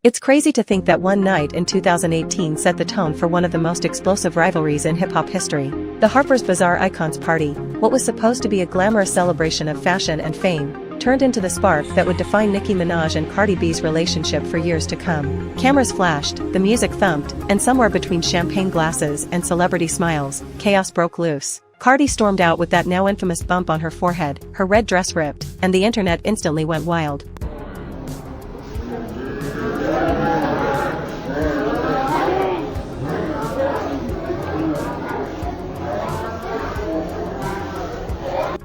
It's crazy to think that one night in 2018 set the tone for one of the most explosive rivalries in hip-hop history. The Harper's Bazaar Icons Party, what was supposed to be a glamorous celebration of fashion and fame, turned into the spark that would define Nicki Minaj and Cardi B's relationship for years to come. Cameras flashed, the music thumped, and somewhere between champagne glasses and celebrity smiles, chaos broke loose. Cardi stormed out with that now infamous bump on her forehead, her red dress ripped, and the internet instantly went wild.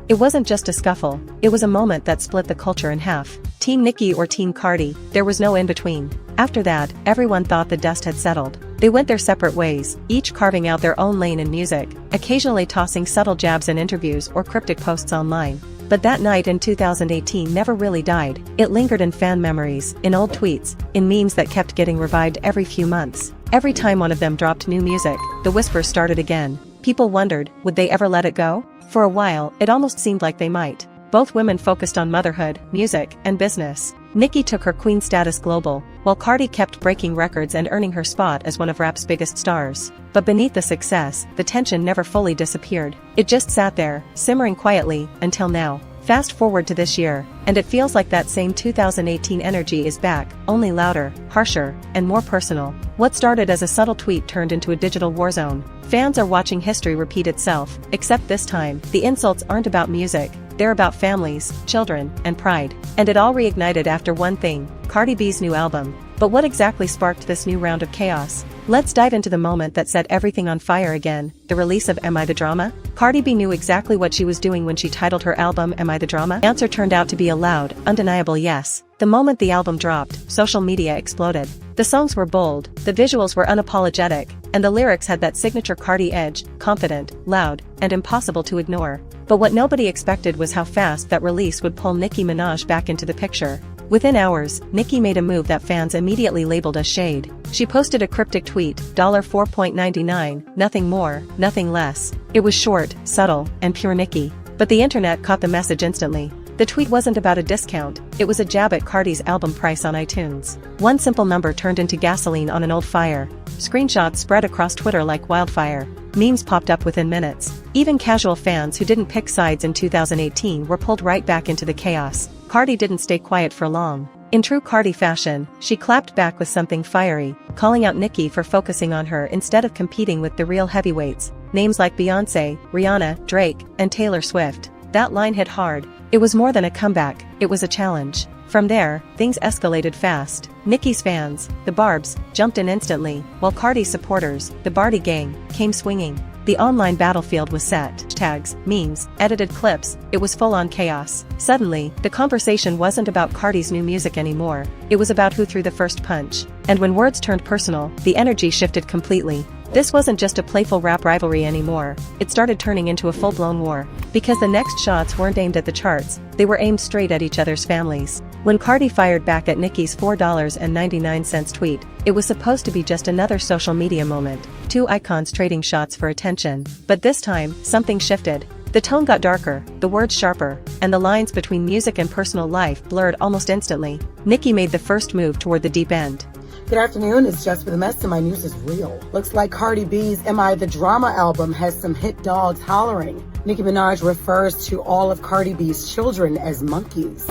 It wasn't just a scuffle, it was a moment that split the culture in half. Team Nicki or Team Cardi, there was no in-between. After that, everyone thought the dust had settled. They went their separate ways, each carving out their own lane in music, occasionally tossing subtle jabs in interviews or cryptic posts online. But that night in 2018 never really died. It lingered in fan memories, in old tweets, in memes that kept getting revived every few months. Every time one of them dropped new music, the whispers started again. People wondered, would they ever let it go? For a while, it almost seemed like they might. Both women focused on motherhood, music, and business. Nicki took her queen status global, while Cardi kept breaking records and earning her spot as one of rap's biggest stars. But beneath the success, the tension never fully disappeared. It just sat there, simmering quietly, until now. Fast forward to this year, and it feels like that same 2018 energy is back, only louder, harsher, and more personal. What started as a subtle tweet turned into a digital war zone. Fans are watching history repeat itself, except this time, the insults aren't about music, they're about families, children, and pride. And it all reignited after one thing, Cardi B's new album. But what exactly sparked this new round of chaos? Let's dive into the moment that set everything on fire again, the release of Am I the Drama? Cardi B knew exactly what she was doing when she titled her album Am I the Drama? The answer turned out to be a loud, undeniable yes. The moment the album dropped, social media exploded. The songs were bold, the visuals were unapologetic, and the lyrics had that signature Cardi edge, confident, loud, and impossible to ignore. But what nobody expected was how fast that release would pull Nicki Minaj back into the picture. Within hours, Nicki made a move that fans immediately labeled as shade. She posted a cryptic tweet, $4.99, nothing more, nothing less. It was short, subtle, and pure Nicki. But the internet caught the message instantly. The tweet wasn't about a discount, it was a jab at Cardi's album price on iTunes. One simple number turned into gasoline on an old fire. Screenshots spread across Twitter like wildfire. Memes popped up within minutes. Even casual fans who didn't pick sides in 2018 were pulled right back into the chaos. Cardi didn't stay quiet for long. In true Cardi fashion, she clapped back with something fiery, calling out Nicki for focusing on her instead of competing with the real heavyweights, names like Beyonce, Rihanna, Drake, and Taylor Swift. That line hit hard. It was more than a comeback, it was a challenge. From there, things escalated fast. Nicki's fans, the Barbs, jumped in instantly, while Cardi's supporters, the Barty gang, came swinging. The online battlefield was set. Tags, memes, edited clips, it was full-on chaos. Suddenly, the conversation wasn't about Cardi's new music anymore, it was about who threw the first punch. And when words turned personal, the energy shifted completely. This wasn't just a playful rap rivalry anymore, it started turning into a full-blown war. Because the next shots weren't aimed at the charts, they were aimed straight at each other's families. When Cardi fired back at Nicki's $4.99 tweet, it was supposed to be just another social media moment, two icons trading shots for attention. But this time, something shifted. The tone got darker, the words sharper, and the lines between music and personal life blurred almost instantly. Nicki made the first move toward the deep end. Good afternoon, it's Just the Mess and my news is real. Looks like Cardi B's Am I the Drama album has some hit dogs hollering. Nicki Minaj refers to all of Cardi B's children as monkeys.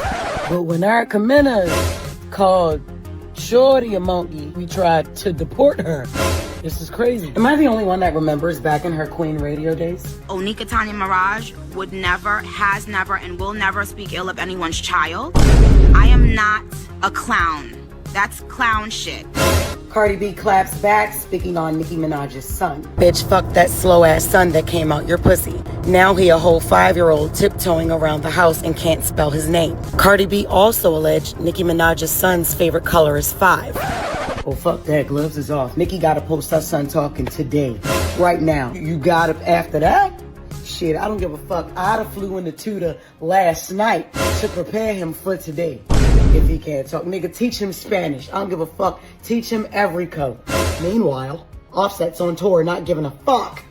But when Erica Mena called Shorty a monkey, we tried to deport her. This is crazy. Am I the only one that remembers back in her Queen radio days? Onika Tanya Mirage would never, has never, and will never speak ill of anyone's child. I am not a clown. That's clown shit. Cardi B claps back, speaking on Nicki Minaj's son. Bitch, fuck that slow-ass son that came out your pussy. Now he a whole 5-year-old tiptoeing around the house and can't spell his name. Cardi B also alleged Nicki Minaj's son's favorite color is 5. Oh, fuck that, gloves is off. Nicki gotta post her son talking today, right now. You got it after that? Shit, I don't give a fuck. I'd have flew into Tudor last night to prepare him for today. If he can't talk, nigga, teach him Spanish. I don't give a fuck. Teach him every code. Meanwhile, Offset's on tour, not giving a fuck.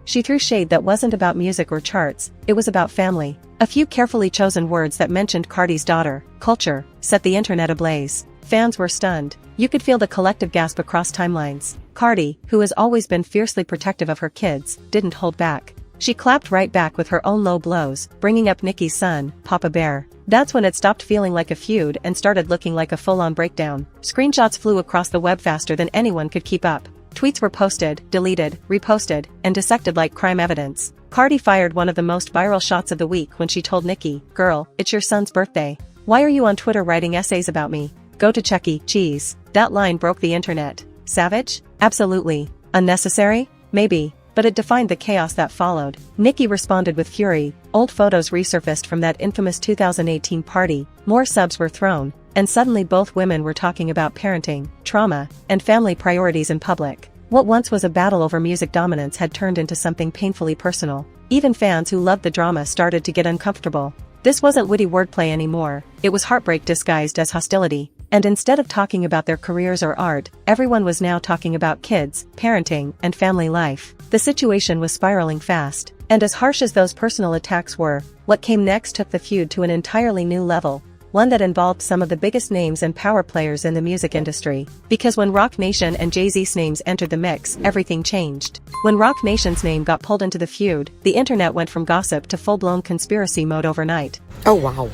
She threw shade that wasn't about music or charts, it was about family. A few carefully chosen words that mentioned Cardi's daughter, culture, set the internet ablaze. Fans were stunned. You could feel the collective gasp across timelines. Cardi, who has always been fiercely protective of her kids, didn't hold back. She clapped right back with her own low blows, bringing up Nicki's son, Papa Bear. That's when it stopped feeling like a feud and started looking like a full-on breakdown. Screenshots flew across the web faster than anyone could keep up. Tweets were posted, deleted, reposted, and dissected like crime evidence. Cardi fired one of the most viral shots of the week when she told Nicki, "Girl, it's your son's birthday. Why are you on Twitter writing essays about me? Go to Chuck E. Cheese." That line broke the internet. Savage? Absolutely. Unnecessary? Maybe. But it defined the chaos that followed. Nicki responded with fury. Old photos resurfaced from that infamous 2018 party, more subs were thrown, and suddenly both women were talking about parenting, trauma, and family priorities in public. What once was a battle over music dominance had turned into something painfully personal. Even fans who loved the drama started to get uncomfortable. This wasn't witty wordplay anymore, it was heartbreak disguised as hostility. And instead of talking about their careers or art, everyone was now talking about kids, parenting, and family life. The situation was spiraling fast. And as harsh as those personal attacks were, what came next took the feud to an entirely new level. One that involved some of the biggest names and power players in the music industry. Because when Roc Nation and Jay-Z's names entered the mix, everything changed. When Roc Nation's name got pulled into the feud, the internet went from gossip to full-blown conspiracy mode overnight. Oh wow.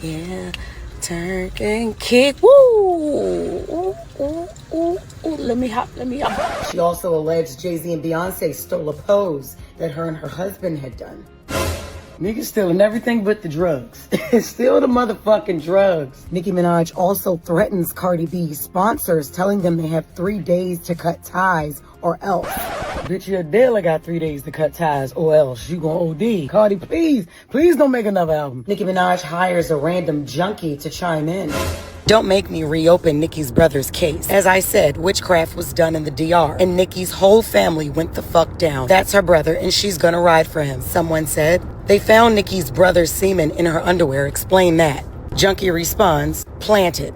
Yeah. Turn and kick. Woo! Ooh, ooh, ooh, ooh. Let me hop. She also alleged Jay-Z and Beyonce stole a pose that her and her husband had done. Niggas stealing everything but the drugs. Steal the motherfucking drugs. Nicki Minaj also threatens Cardi B's sponsors, telling them they have 3 days to cut ties or else. Bitch, your dealer got 3 days to cut ties or else you gon' OD. Cardi, please don't make another album. Nicki Minaj hires a random junkie to chime in. Don't make me reopen Nicki's brother's case. As I said, witchcraft was done in the DR, and Nicki's whole family went the fuck down. That's her brother, and she's gonna ride for him, someone said. They found Nicki's brother's semen in her underwear. Explain that. Junkie responds, planted.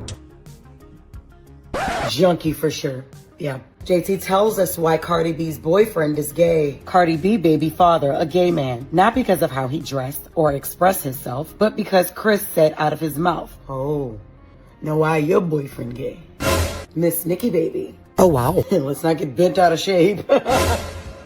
Junkie for sure. Yeah. JT tells us why Cardi B's boyfriend is gay. Cardi B baby father, a gay man. Not because of how he dressed or expressed himself, but because Chris said out of his mouth, "Oh, now why your boyfriend gay?" Miss Nicki baby. Oh wow. Let's not get bent out of shape.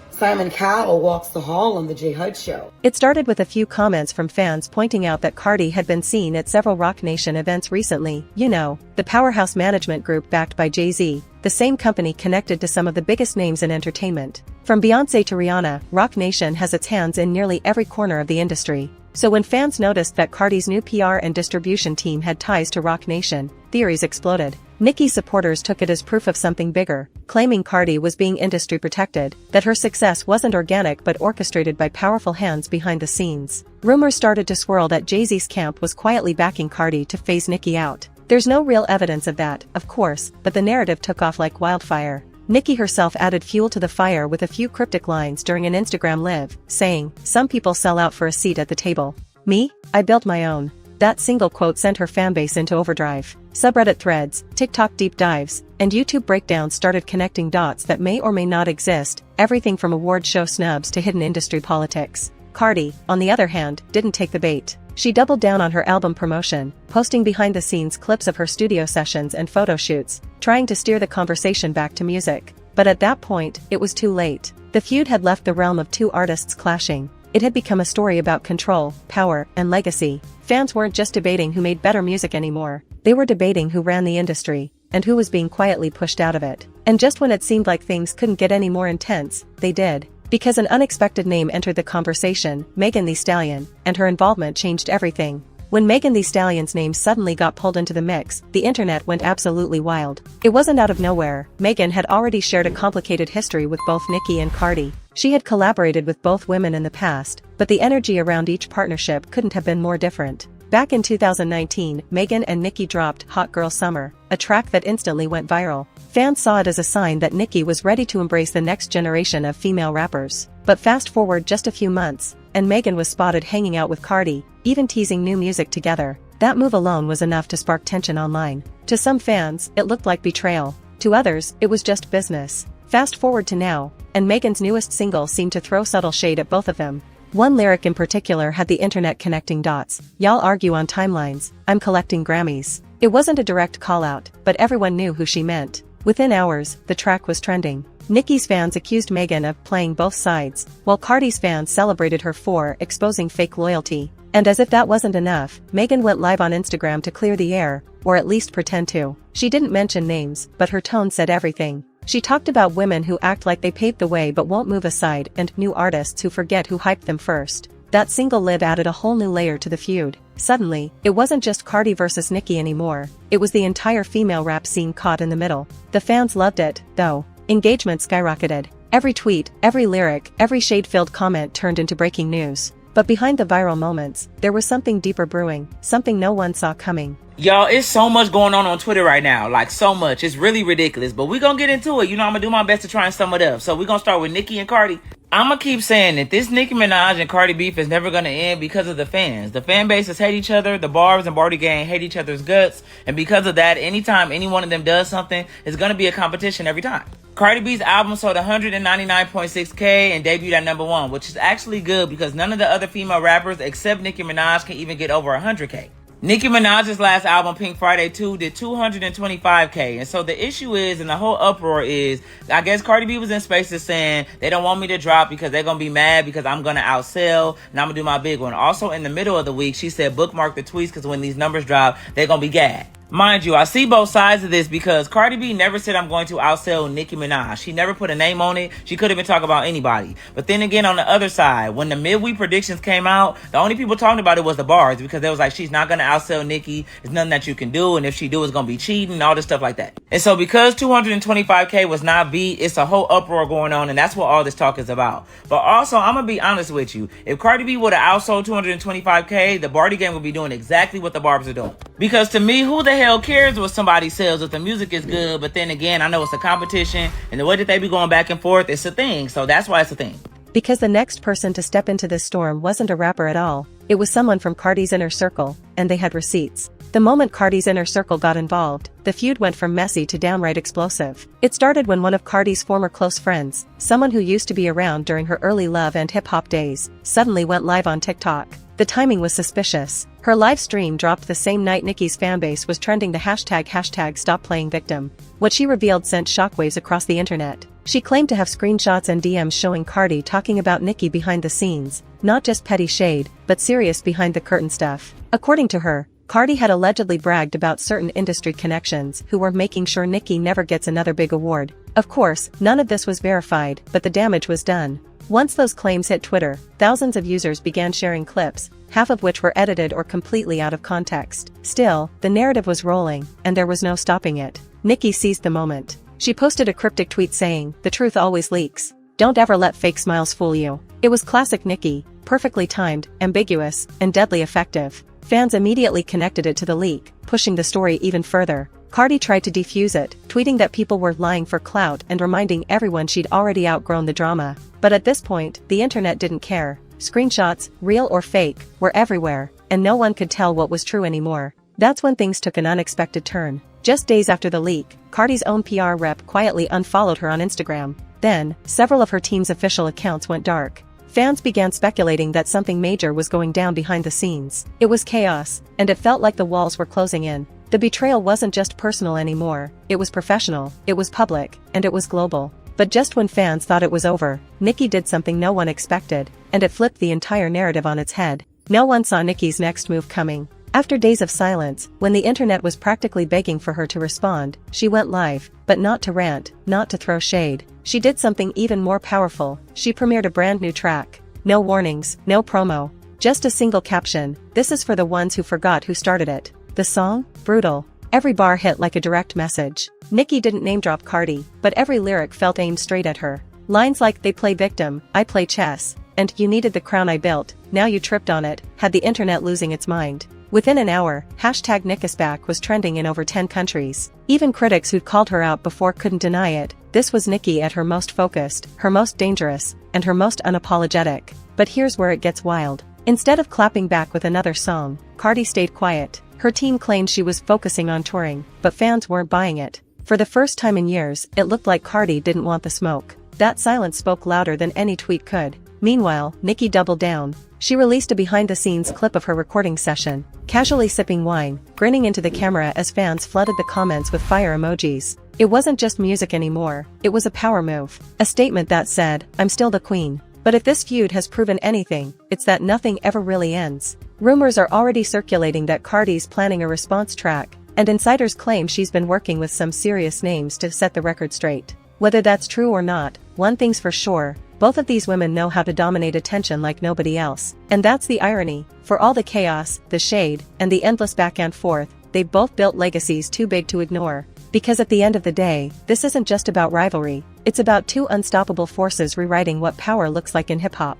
Simon Cowell walks the hall on the J Hud show. It started with a few comments from fans pointing out that Cardi had been seen at several Roc Nation events recently. You know, the powerhouse management group backed by Jay-Z, the same company connected to some of the biggest names in entertainment. From Beyonce to Rihanna, Roc Nation has its hands in nearly every corner of the industry. So when fans noticed that Cardi's new PR and distribution team had ties to Roc Nation, theories exploded. Nicki supporters took it as proof of something bigger, claiming Cardi was being industry protected, that her success wasn't organic but orchestrated by powerful hands behind the scenes. Rumors started to swirl that Jay-Z's camp was quietly backing Cardi to phase Nicki out. There's no real evidence of that, of course, but the narrative took off like wildfire. Nicki herself added fuel to the fire with a few cryptic lines during an Instagram live, saying, "Some people sell out for a seat at the table. Me? I built my own." That single quote sent her fanbase into overdrive. Subreddit threads, TikTok deep dives, and YouTube breakdowns started connecting dots that may or may not exist, everything from award show snubs to hidden industry politics. Cardi, on the other hand, didn't take the bait. She doubled down on her album promotion, posting behind-the-scenes clips of her studio sessions and photo shoots, trying to steer the conversation back to music. But at that point, it was too late. The feud had left the realm of two artists clashing. It had become a story about control, power, and legacy. Fans weren't just debating who made better music anymore. They were debating who ran the industry, and who was being quietly pushed out of it. And just when it seemed like things couldn't get any more intense, they did. Because an unexpected name entered the conversation, Megan Thee Stallion, and her involvement changed everything. When Megan Thee Stallion's name suddenly got pulled into the mix, the internet went absolutely wild. It wasn't out of nowhere. Megan had already shared a complicated history with both Nicki and Cardi. She had collaborated with both women in the past, but the energy around each partnership couldn't have been more different. Back in 2019, Megan and Nicki dropped Hot Girl Summer, a track that instantly went viral. Fans saw it as a sign that Nicki was ready to embrace the next generation of female rappers. But fast forward just a few months, and Megan was spotted hanging out with Cardi, even teasing new music together. That move alone was enough to spark tension online. To some fans, it looked like betrayal. To others, it was just business. Fast forward to now, and Megan's newest single seemed to throw subtle shade at both of them. One lyric in particular had the internet connecting dots. Y'all argue on timelines, I'm collecting Grammys. It wasn't a direct call-out, but everyone knew who she meant. Within hours, the track was trending. Nicki's fans accused Megan of playing both sides, while Cardi's fans celebrated her for exposing fake loyalty. And as if that wasn't enough, Megan went live on Instagram to clear the air, or at least pretend to. She didn't mention names, but her tone said everything. She talked about women who act like they paved the way but won't move aside and new artists who forget who hyped them first. That single lib added a whole new layer to the feud. Suddenly, it wasn't just Cardi versus Nicki anymore, it was the entire female rap scene caught in the middle. The fans loved it, though. Engagement skyrocketed. Every tweet, every lyric, every shade-filled comment turned into breaking news. But behind the viral moments, there was something deeper brewing, something no one saw coming. Y'all, it's so much going on Twitter right now. Like, so much. It's really ridiculous. But we're gonna get into it. You know, I'm gonna do my best to try and sum it up. So we're gonna start with Nicki and Cardi. I'm gonna keep saying that this Nicki Minaj and Cardi beef is never gonna end because of the fans. The fan bases hate each other. The Barbs and Barty gang hate each other's guts. And because of that, anytime any one of them does something, it's gonna be a competition every time. Cardi B's album sold 199.6K and debuted at #1, which is actually good because none of the other female rappers except Nicki Minaj can even get over 100K. Nicki Minaj's last album, Pink Friday 2, did 225K. And so the issue is, and the whole uproar is, I guess Cardi B was in spaces saying they don't want me to drop because they're going to be mad because I'm going to outsell and I'm going to do my big one. Also, in the middle of the week, she said bookmark the tweets because when these numbers drop, they're going to be gagged. Mind you, I see both sides of this because Cardi B never said I'm going to outsell Nicki Minaj. She never put a name on it. She could have been talking about anybody. But then again, on the other side, when the midweek predictions came out, the only people talking about it was the Bars because they was like, she's not going to outsell Nicki. There's nothing that you can do. And if she do, it's going to be cheating and all this stuff like that. And so because 225K was not beat, it's a whole uproar going on. And that's what all this talk is about. But also, I'm going to be honest with you. If Cardi B would have outsold 225K, the Barty gang would be doing exactly what the Barbs are doing. Because to me, who the hell cares what somebody sells if the music is good? But then again, I know it's a competition, and the way that they be going back and forth, it's a thing. So that's why it's a thing. Because the next person to step into this storm wasn't a rapper at all. It was someone from Cardi's inner circle, and they had receipts. The moment Cardi's inner circle got involved, the feud went from messy to downright explosive. It started when one of Cardi's former close friends, someone who used to be around during her early love and hip-hop days, suddenly went live on TikTok. The timing was suspicious. Her live stream dropped the same night Nicki's fanbase was trending the hashtag stop playing victim. What she revealed sent shockwaves across the internet. She claimed to have screenshots and DMs showing Cardi talking about Nicki behind the scenes, not just petty shade, but serious behind the curtain stuff. According to her, Cardi had allegedly bragged about certain industry connections who were making sure Nicki never gets another big award. Of course, none of this was verified, but the damage was done. Once those claims hit Twitter, thousands of users began sharing clips, half of which were edited or completely out of context. Still, the narrative was rolling, and there was no stopping it. Nicki seized the moment. She posted a cryptic tweet saying, "The truth always leaks. Don't ever let fake smiles fool you." It was classic Nicki, perfectly timed, ambiguous, and deadly effective. Fans immediately connected it to the leak, pushing the story even further. Cardi tried to defuse it, tweeting that people were lying for clout and reminding everyone she'd already outgrown the drama. But at this point, the internet didn't care. Screenshots, real or fake, were everywhere, and no one could tell what was true anymore. That's when things took an unexpected turn. Just days after the leak, Cardi's own PR rep quietly unfollowed her on Instagram. Then, several of her team's official accounts went dark. Fans began speculating that something major was going down behind the scenes. It was chaos, and it felt like the walls were closing in. The betrayal wasn't just personal anymore, it was professional, it was public, and it was global. But just when fans thought it was over, Nicki did something no one expected, and it flipped the entire narrative on its head. No one saw Nicki's next move coming. After days of silence, when the internet was practically begging for her to respond, she went live, but not to rant, not to throw shade. She did something even more powerful. She premiered a brand new track. No warnings, no promo. Just a single caption, "This is for the ones who forgot who started it." The song? Brutal. Every bar hit like a direct message. Nicki didn't name-drop Cardi, but every lyric felt aimed straight at her. Lines like, "They play victim, I play chess," and "You needed the crown I built, now you tripped on it," had the internet losing its mind. Within an hour, hashtag #NickiSback was trending in over 10 countries. Even critics who'd called her out before couldn't deny it. This was Nicki at her most focused, her most dangerous, and her most unapologetic. But here's where it gets wild. Instead of clapping back with another song, Cardi stayed quiet. Her team claimed she was focusing on touring, but fans weren't buying it. For the first time in years, it looked like Cardi didn't want the smoke. That silence spoke louder than any tweet could. Meanwhile, Nicki doubled down. She released a behind-the-scenes clip of her recording session, casually sipping wine, grinning into the camera as fans flooded the comments with fire emojis. It wasn't just music anymore, it was a power move. A statement that said, "I'm still the queen." But if this feud has proven anything, it's that nothing ever really ends. Rumors are already circulating that Cardi's planning a response track, and insiders claim she's been working with some serious names to set the record straight. Whether that's true or not, one thing's for sure, both of these women know how to dominate attention like nobody else. And that's the irony. For all the chaos, the shade, and the endless back and forth, they've both built legacies too big to ignore. Because at the end of the day, this isn't just about rivalry, it's about two unstoppable forces rewriting what power looks like in hip-hop.